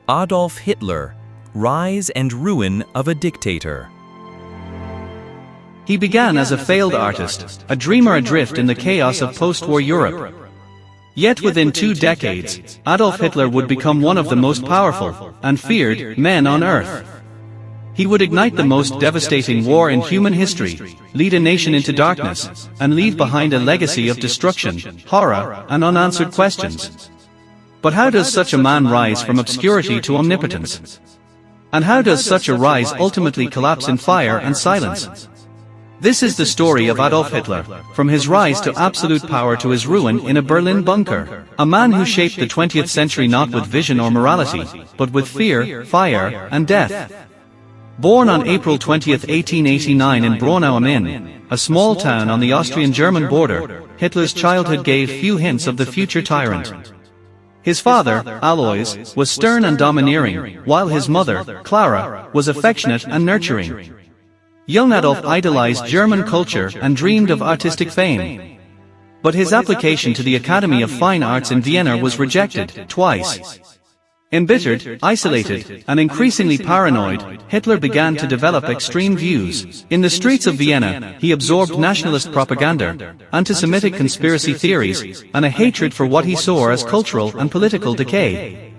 Adolf Hitler, Rise and Ruin of a Dictator. He began as a failed artist, a dreamer adrift in the chaos of post-war Europe. Yet within 2 decades, Adolf Hitler would become one of the most powerful and feared men on earth. He would ignite the most devastating war in human history, lead a nation into darkness, and leave behind a legacy of destruction, horror, and unanswered questions. But how does such a man rise from obscurity to omnipotence? And how does such a rise ultimately collapse in fire and silence? This is the story of Adolf Hitler, from his rise to absolute power to his ruin in a Berlin bunker. A man who shaped the 20th century not with vision or morality, but with fear, fire, and death. Born on April 20, 1889 in Braunau am Inn, a small town on the Austrian-German border, Hitler's childhood gave few hints of the future tyrant. His father, Alois, was stern and domineering, while his mother, Clara, was affectionate and nurturing. Young Adolf idolized German culture and dreamed of artistic fame. But his application to the Academy of Fine Arts in Vienna was rejected, twice. Embittered, isolated, and increasingly paranoid, Hitler began to develop extreme views. In the streets of Vienna, he absorbed nationalist propaganda, anti-Semitic conspiracy theories, and a hatred for what he saw as cultural and political decay.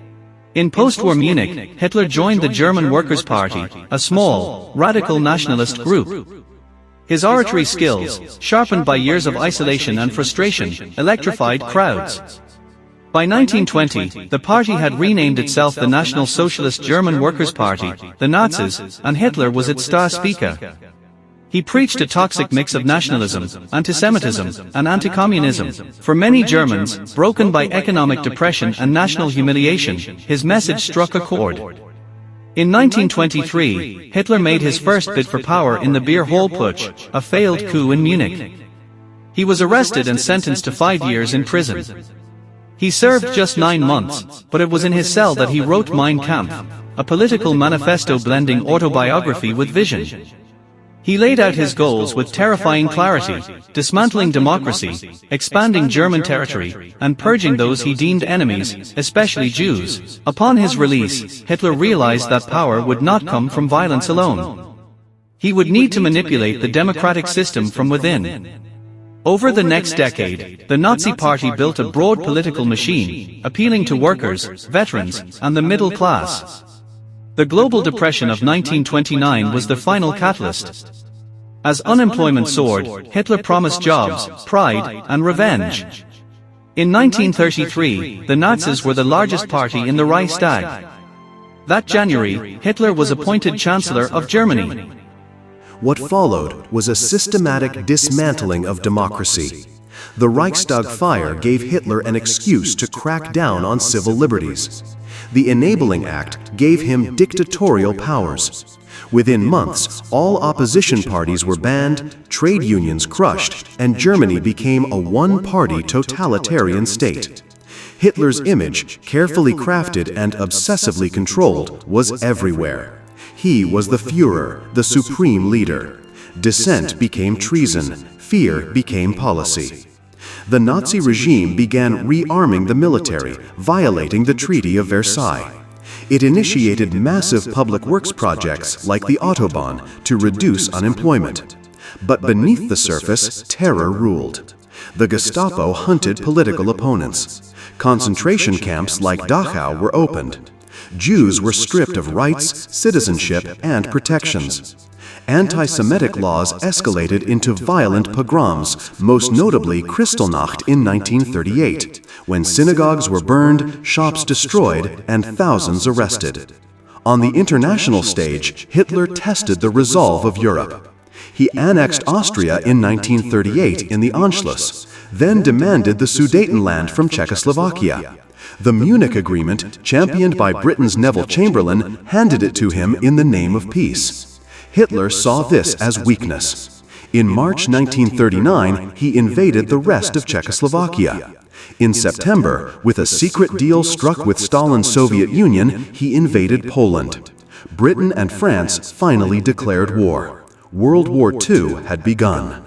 In post-war Munich, Hitler joined the German Workers' Party, a small, radical nationalist group. His oratory skills, sharpened by years of isolation and frustration, electrified crowds. By 1920, the party had renamed itself the National Socialist German Workers' Party, the Nazis, and Hitler was its star speaker. He preached a toxic mix of nationalism, anti-Semitism, and anti-communism. For many Germans, broken by economic depression and national humiliation, his message struck a chord. In 1923, Hitler made his first bid for power in the Beer Hall Putsch, a failed coup in Munich. He was arrested and sentenced to 5 years in prison. He served just 9 months, but it was in his cell that he wrote Mein Kampf, a political manifesto blending autobiography with vision. He laid out his goals with terrifying clarity, dismantling democracy, expanding German territory, and purging those he deemed enemies, especially Jews. Upon his release, Hitler realized that power would not come from violence alone. He would need to manipulate the democratic system from within. Over the next decade, the Nazi Party built a broad political machine, appealing to workers, veterans, and the middle class. The global depression of 1929 was the final catalyst. As unemployment soared, Hitler promised jobs, pride, and revenge. In 1933, the Nazis were the largest party in the Reichstag. That January, Hitler was appointed Chancellor of Germany. What followed was a systematic dismantling of democracy. The Reichstag fire gave Hitler an excuse to crack down on civil liberties. The Enabling Act gave him dictatorial powers. Within months, all opposition parties were banned, trade unions crushed, and Germany became a one-party totalitarian state. Hitler's image, carefully crafted and obsessively controlled, was everywhere. He was the Führer, the supreme leader. Dissent became treason, fear became policy. The Nazi regime began rearming the military, violating the Treaty of Versailles. It initiated massive public works projects like the Autobahn to reduce unemployment. But beneath the surface, terror ruled. The Gestapo hunted political opponents. Concentration camps like Dachau were opened. Jews were stripped of rights, citizenship, and protections. Anti-Semitic laws escalated into violent pogroms, most notably Kristallnacht in 1938, when synagogues were burned, shops destroyed, and thousands arrested. On the international stage, Hitler tested the resolve of Europe. He annexed Austria in 1938 in the Anschluss, then demanded the Sudetenland from Czechoslovakia. The Munich Agreement, championed by Britain's Neville Chamberlain, handed it to him in the name of peace. Hitler saw this as weakness. In March 1939, he invaded the rest of Czechoslovakia. In September, with a secret deal struck with Stalin's Soviet Union, he invaded Poland. Britain and France finally declared war. World War II had begun.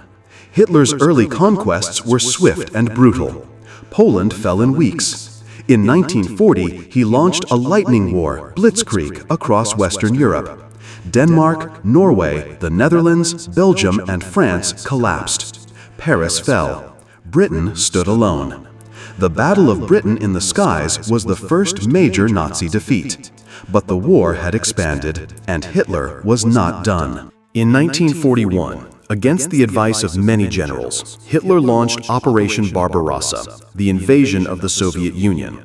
Hitler's early conquests were swift and brutal. Poland fell in weeks. In 1940, he launched a lightning war, blitzkrieg, across Western Europe. Denmark, Norway, the Netherlands, Belgium, and France collapsed. Paris fell. Britain stood alone. The Battle of Britain in the Skies was the first major Nazi defeat. But the war had expanded, and Hitler was not done. In 1941, against the advice of many generals, Hitler launched Operation Barbarossa, the invasion of the Soviet Union.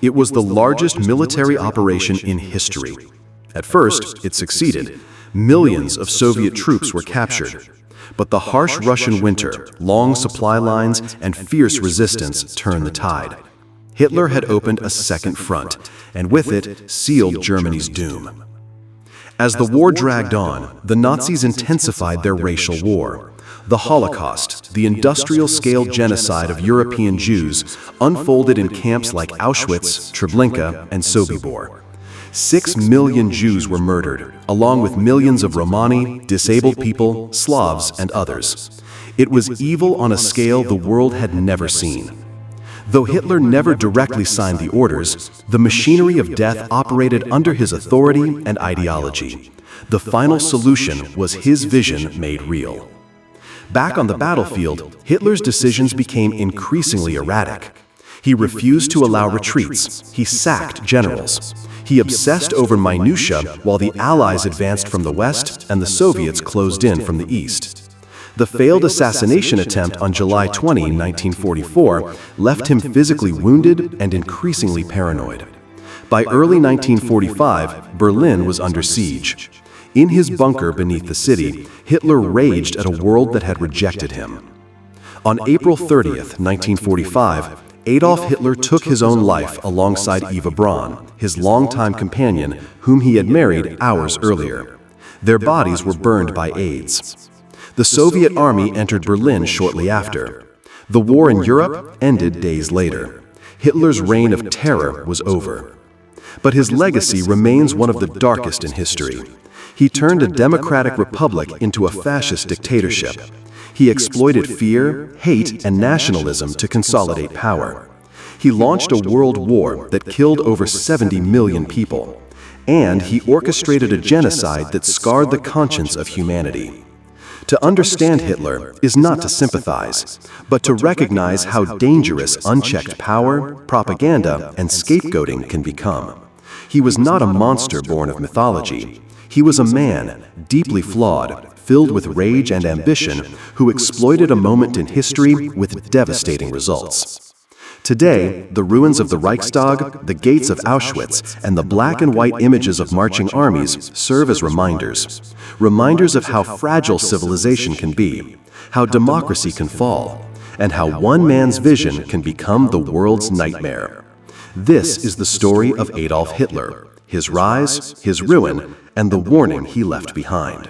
It was the largest military operation in history. At first, it succeeded. Millions of Soviet troops were captured. But the harsh Russian winter, long supply lines, and fierce resistance turned the tide. Hitler had opened a second front, and with it, sealed Germany's doom. As the war dragged on, the Nazis intensified their racial war. The Holocaust, the industrial-scale genocide of European Jews, unfolded in camps like Auschwitz, Treblinka, and Sobibor. 6 million Jews were murdered, along with millions of Romani, disabled people, Slavs, and others. It was evil on a scale the world had never seen. Though Hitler never directly signed the orders, the machinery of death operated under his authority and ideology. The final solution was his vision made real. Back on the battlefield, Hitler's decisions became increasingly erratic. He refused to allow retreats. He sacked generals. He obsessed over minutiae while the Allies advanced from the west and the Soviets closed in from the east. The failed assassination attempt on July 20, 1944, left him physically wounded and increasingly paranoid. By early 1945, Berlin was under siege. In his bunker beneath the city, Hitler raged at a world that had rejected him. On April 30, 1945, Adolf Hitler took his own life alongside Eva Braun, his longtime companion, whom he had married hours earlier. Their bodies were burned by AIDS. The Soviet army entered Berlin shortly after. The war in Europe ended days later. Hitler's reign of terror was over. But his legacy remains one of the darkest in history. He turned a democratic republic into a fascist dictatorship. He exploited fear, hate, and nationalism to consolidate power. He launched a world war that killed over 70 million people. And he orchestrated a genocide that scarred the conscience of humanity. To understand Hitler is not to sympathize, but to recognize how dangerous unchecked power, propaganda, and scapegoating can become. He was not a monster born of mythology. He was a man, deeply flawed, filled with rage and ambition, who exploited a moment in history with devastating results. Today, the ruins of the Reichstag, the gates of Auschwitz, and the black and white images of marching armies serve as reminders. Reminders of how fragile civilization can be, how democracy can fall, and how one man's vision can become the world's nightmare. This is the story of Adolf Hitler, his rise, his ruin, and the warning he left behind.